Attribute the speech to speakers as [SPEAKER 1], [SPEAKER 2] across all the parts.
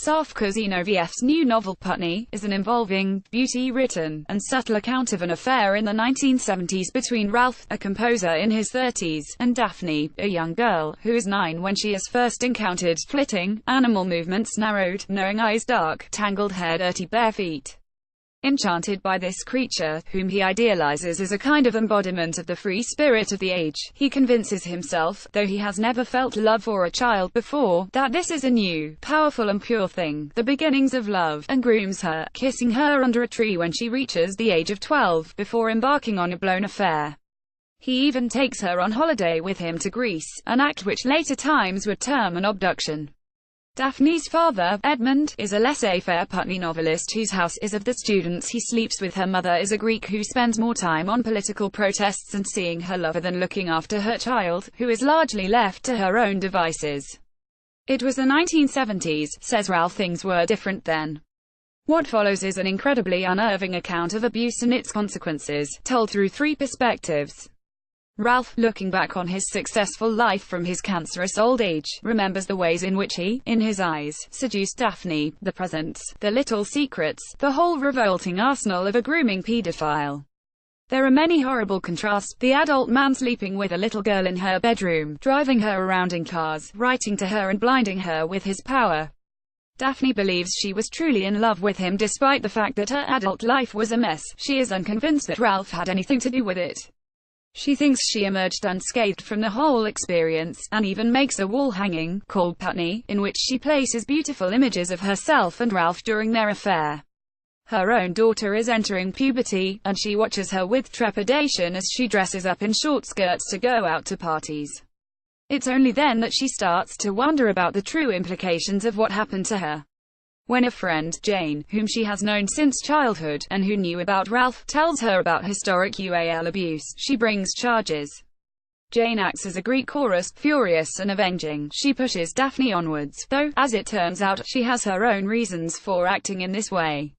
[SPEAKER 1] Safka Zinoviev's new novel Putney is an involving, beauty-written, and subtle account of an affair in the 1970s between Ralph, a composer in his 30s, and Daphne, a young girl, who is 9 when she is first encountered, flitting, animal movements narrowed, knowing eyes dark, tangled hair, dirty bare feet. Enchanted by this creature, whom he idealizes as a kind of embodiment of the free spirit of the age, he convinces himself, though he has never felt love for a child before, that this is a new, powerful and pure thing, the beginnings of love, and grooms her, kissing her under a tree when she reaches the age of 12, before embarking on a blown affair. He even takes her on holiday with him to Greece, an act which later times would term an abduction. Daphne's father, Edmund, is a laissez-faire Putney novelist whose house is of the students he sleeps with. Her mother is a Greek who spends more time on political protests and seeing her lover than looking after her child, who is largely left to her own devices. It was the 1970s, says Ralph. Things were different then. What follows is an incredibly unnerving account of abuse and its consequences, told through 3 perspectives. Ralph, looking back on his successful life from his cancerous old age, remembers the ways in which he, in his eyes, seduced Daphne, the presents, the little secrets, the whole revolting arsenal of a grooming paedophile. There are many horrible contrasts: the adult man sleeping with a little girl in her bedroom, driving her around in cars, writing to her and blinding her with his power. Daphne believes she was truly in love with him despite the fact that her adult life was a mess. She is unconvinced that Ralph had anything to do with it. She thinks she emerged unscathed from the whole experience, and even makes a wall hanging, called Putney, in which she places beautiful images of herself and Ralph during their affair. Her own daughter is entering puberty, and she watches her with trepidation as she dresses up in short skirts to go out to parties. It's only then that she starts to wonder about the true implications of what happened to her. When a friend, Jane, whom she has known since childhood, and who knew about Ralph, tells her about historic UAL abuse, she brings charges. Jane acts as a Greek chorus, furious and avenging. She pushes Daphne onwards, though, as it turns out, she has her own reasons for acting in this way.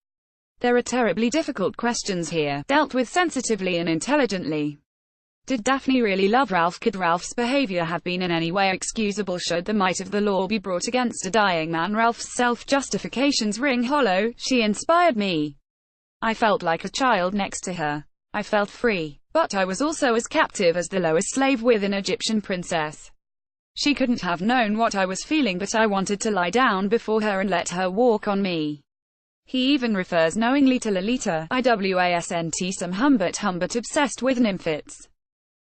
[SPEAKER 1] There are terribly difficult questions here, dealt with sensitively and intelligently. Did Daphne really love Ralph? Could Ralph's behavior have been in any way excusable? Should the might of the law be brought against a dying man? Ralph's self-justifications ring hollow. She inspired me. I felt like a child next to her. I felt free. But I was also as captive as the lowest slave with an Egyptian princess. She couldn't have known what I was feeling, but I wanted to lie down before her and let her walk on me. He even refers knowingly to Lolita, IWASNT, some Humbert obsessed with nymphets.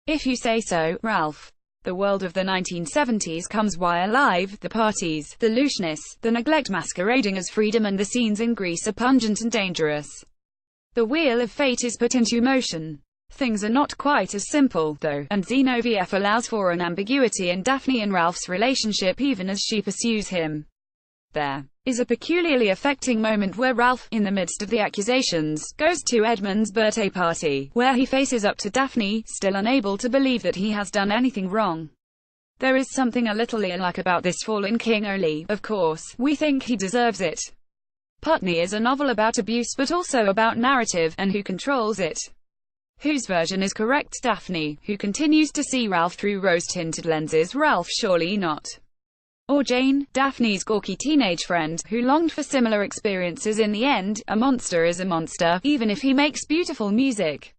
[SPEAKER 1] If you say so, Ralph. The world of the 1970s comes alive, the parties, the lewdness, the neglect masquerading as freedom, and the scenes in Greece are pungent and dangerous. The wheel of fate is put into motion. Things are not quite as simple, though, and Zinoviev allows for an ambiguity in Daphne and Ralph's relationship even as she pursues him. There is a peculiarly affecting moment where Ralph, in the midst of the accusations, goes to Edmund's birthday party, where he faces up to Daphne, still unable to believe that he has done anything wrong. There is something a little alien-like about this fallen king, only, of course, we think he deserves it. Putney is a novel about abuse but also about narrative, and who controls it. Whose version is correct? Daphne, who continues to see Ralph through rose-tinted lenses. Ralph, surely not. Or Jane, Daphne's gawky teenage friend, who longed for similar experiences. In the end, a monster is a monster, even if he makes beautiful music.